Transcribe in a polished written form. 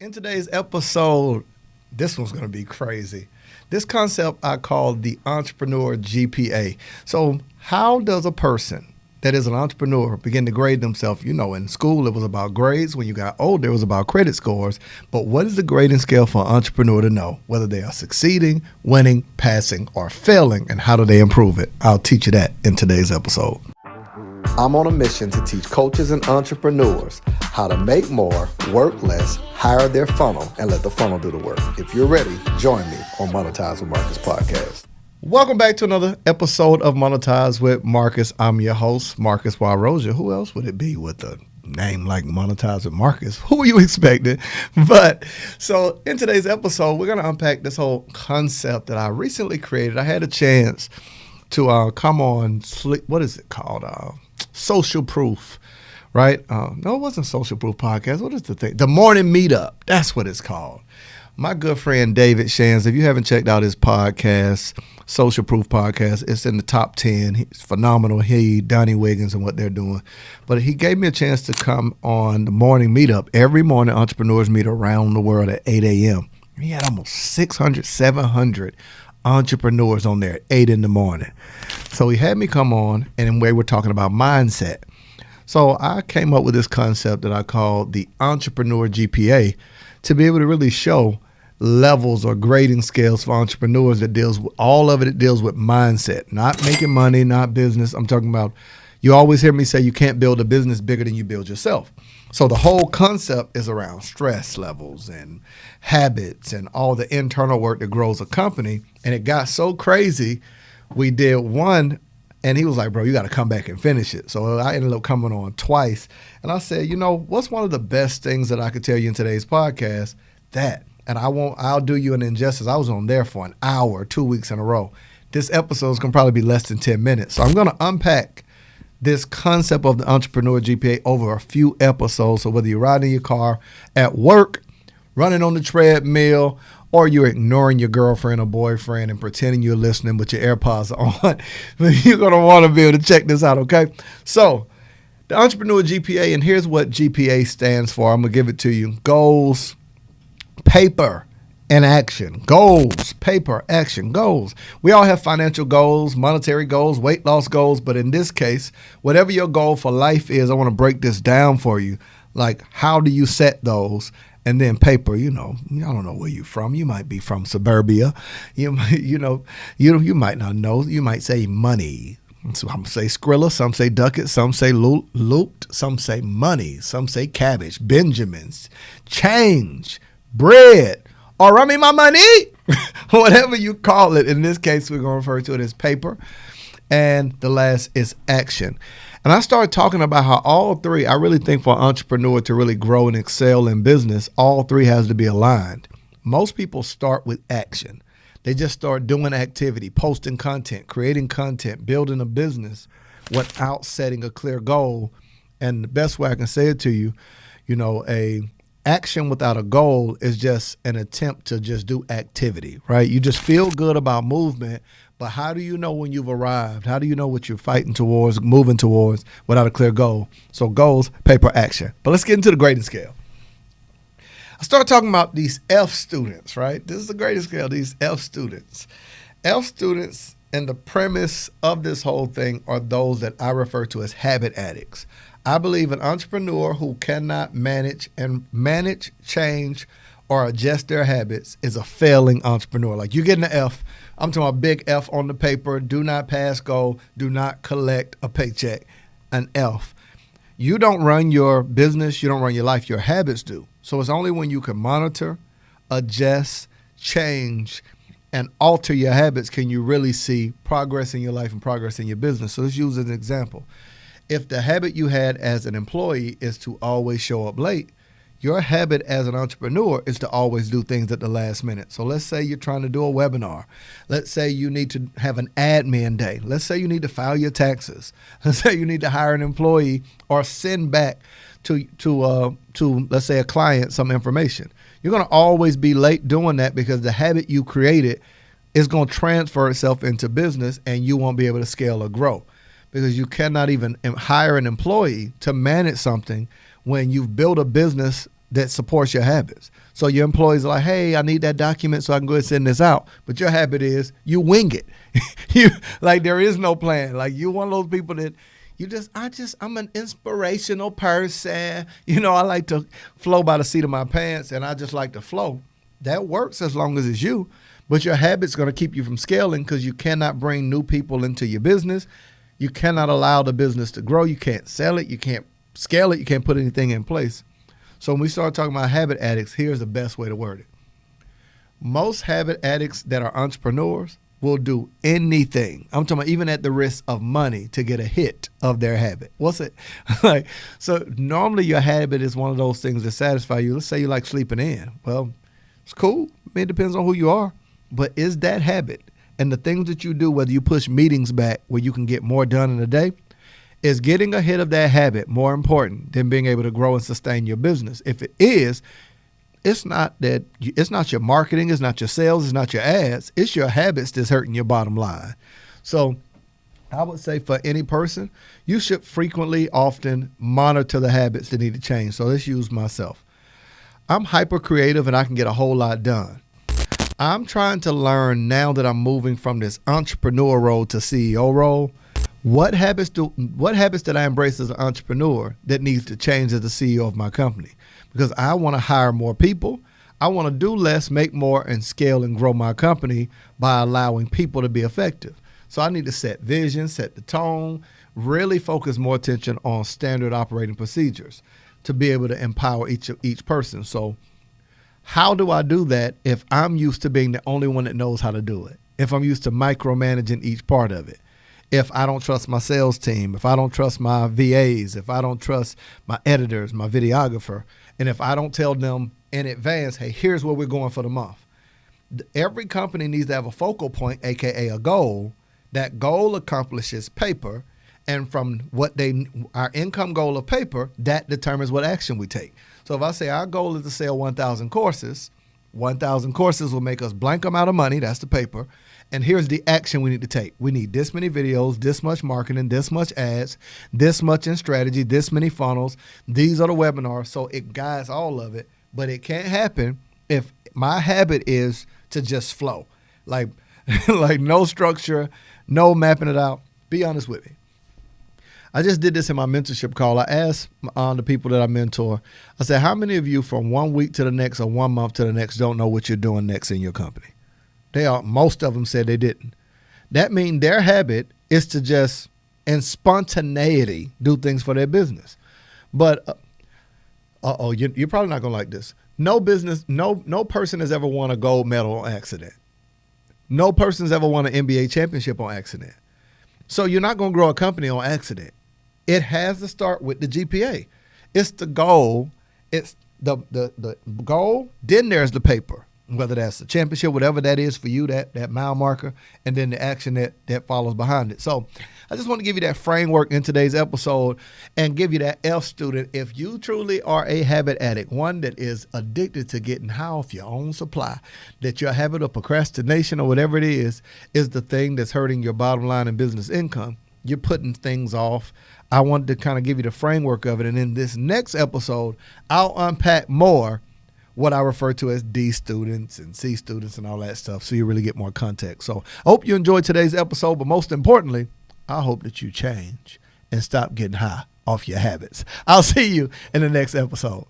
In today's episode, this one's going to be crazy. This concept I call the entrepreneur GPA. So how does a person that is an entrepreneur begin to grade themselves? You know, in school, it was about grades. When you got older, it was about credit scores. But what is the grading scale for an entrepreneur to know whether they are succeeding, winning, passing, or failing, and how do they improve it? I'll teach you that in today's episode. I'm on a mission to teach coaches and entrepreneurs how to make more, work less, hire their funnel, and let the funnel do the work. If you're ready, join me on Monetize with Marcus podcast. Welcome back to another episode of Monetize with Marcus. I'm your host, Marcus 𝗬𝗲. Who else would it be with a name like Monetize with Marcus? Who were you expecting? But so in today's episode, we're going to unpack this whole concept that I recently created. I had a chance to come on, what is it called? Social Proof, right? No, it wasn't Social Proof Podcast. What is the thing? The Morning Meetup. That's what it's called. My good friend 𝗕𝗂𝗀𝗃, if you haven't checked out his podcast, Social Proof Podcast, it's in the top 10. He's phenomenal. Donnie Wiggins and what they're doing. But he gave me a chance to come on the Morning Meetup. Every morning, entrepreneurs meet around the world at 8 a.m. He had almost 600, 700 entrepreneurs on there at 8 in the morning. So he had me come on, and we were talking about mindset. So I came up with this concept that I call the entrepreneur GPA to be able to really show levels or grading scales for entrepreneurs that deals with all of it. It deals with mindset, not making money, not business. I'm talking about, you always hear me say you can't build a business bigger than you build yourself. So the whole concept is around stress levels and habits and all the internal work that grows a company. And it got so crazy, we did one, and he was like, bro, you got to come back and finish it. So I ended up coming on twice. And I said, you know, what's one of the best things that I could tell you in today's podcast? That. And I'll do you an injustice. I was on there for an hour, 2 weeks in a row. This episode is going to probably be less than 10 minutes. So I'm going to unpack this concept of the entrepreneur GPA over a few episodes. So whether you're riding your car, at work, running on the treadmill, or you're ignoring your girlfriend or boyfriend and pretending you're listening with your AirPods on, you're going to want to be able to check this out, okay? So the entrepreneur GPA, and here's what GPA stands for. I'm going to give it to you. Goals, paper, and action. Goals, paper, action, goals. We all have financial goals, monetary goals, weight loss goals, but in this case, whatever your goal for life is, I want to break this down for you. Like, how do you set those? And then paper, you know, I don't know where you're from. You might be from suburbia. You might not know. You might say money. Some say Skrilla, some say ducat, some say looped, some say money, some say cabbage, Benjamins, change, bread, or run me my money, whatever you call it. In this case, we're going to refer to it as paper. And the last is action. And I started talking about how all three, I really think for an entrepreneur to really grow and excel in business, all three has to be aligned. Most people start with action. They just start doing activity, posting content, creating content, building a business without setting a clear goal. And the best way I can say it to you, you know, a action without a goal is just an attempt to just do activity, right? You just feel good about movement, but how do you know when you've arrived? How do you know what you're fighting towards, moving towards without a clear goal? So goals, paper, action. But let's get into the grading scale. I start talking about these F students, right? This is the grading scale, these F students. F students, and the premise of this whole thing are those that I refer to as habit addicts. I believe an entrepreneur who cannot manage, change, or adjust their habits is a failing entrepreneur. Like, you getting an F. I'm talking about big F on the paper. Do not pass go. Do not collect a paycheck. An F. You don't run your business. You don't run your life. Your habits do. So it's only when you can monitor, adjust, change, and alter your habits can you really see progress in your life and progress in your business. So let's use an example. If the habit you had as an employee is to always show up late, your habit as an entrepreneur is to always do things at the last minute. So let's say you're trying to do a webinar. Let's say you need to have an admin day. Let's say you need to file your taxes. Let's say you need to hire an employee or send back to let's say a client some information. You're going to always be late doing that because the habit you created is going to transfer itself into business and you won't be able to scale or grow because you cannot even hire an employee to manage something when you've built a business that supports your habits. So your employees are like, hey, I need that document so I can go ahead and send this out. But your habit is you wing it. You like there is no plan. Like you're one of those people that I'm an inspirational person. You know, I like to flow by the seat of my pants, and I just like to flow. That works as long as it's you. But your habit's going to keep you from scaling because you cannot bring new people into your business. You cannot allow the business to grow. You can't sell it. You can't scale it. You can't put anything in place. So when we start talking about habit addicts, here's the best way to word it. Most habit addicts that are entrepreneurs will do anything. I'm talking about even at the risk of money to get a hit of their habit. What's it? Like, so normally your habit is one of those things that satisfy you. Let's say you like sleeping in. Well, it's cool. I mean, it depends on who you are. But is that habit and the things that you do, whether you push meetings back where you can get more done in a day, is getting ahead of that habit more important than being able to grow and sustain your business? If it is, it's not your marketing, it's not your sales, it's not your ads, it's your habits that's hurting your bottom line. So I would say for any person, you should frequently, often monitor the habits that need to change. So let's use myself. I'm hyper creative and I can get a whole lot done. I'm trying to learn now that I'm moving from this entrepreneur role to CEO role. What habits did I embrace as an entrepreneur that needs to change as the CEO of my company? Because I want to hire more people. I want to do less, make more, and scale and grow my company by allowing people to be effective. So I need to set vision, set the tone, really focus more attention on standard operating procedures to be able to empower each person. So how do I do that if I'm used to being the only one that knows how to do it? If I'm used to micromanaging each part of it? If I don't trust my sales team, if I don't trust my VAs, if I don't trust my editors, my videographer, and if I don't tell them in advance, hey, here's where we're going for the month. Every company needs to have a focal point, AKA a goal. That goal accomplishes paper. And from our income goal of paper, that determines what action we take. So if I say our goal is to sell 1,000 courses, 1,000 courses will make us blank amount of money. That's the paper. And here's the action we need to take. We need this many videos, this much marketing, this much ads, this much in strategy, this many funnels. These are the webinars. So it guides all of it. But it can't happen if my habit is to just flow. Like no structure, no mapping it out. Be honest with me. I just did this in my mentorship call. I asked the people that I mentor, I said, how many of you from 1 week to the next or 1 month to the next don't know what you're doing next in your company? Most of them said they didn't. That means their habit is to just, in spontaneity, do things for their business. But, you're probably not going to like this. No person has ever won a gold medal on accident. No person's ever won an NBA championship on accident. So you're not going to grow a company on accident. It has to start with the GPA. It's the goal. It's the goal. Then there's the paper, whether that's the championship, whatever that is for you, that mile marker, and then the action that follows behind it. So I just want to give you that framework in today's episode and give you that F student. If you truly are a habit addict, one that is addicted to getting high off your own supply, that your habit of procrastination or whatever it is the thing that's hurting your bottom line and business income, you're putting things off. I wanted to kind of give you the framework of it. And in this next episode, I'll unpack more what I refer to as D students and C students and all that stuff, so you really get more context. So I hope you enjoyed today's episode, but most importantly, I hope that you change and stop getting high off your habits. I'll see you in the next episode.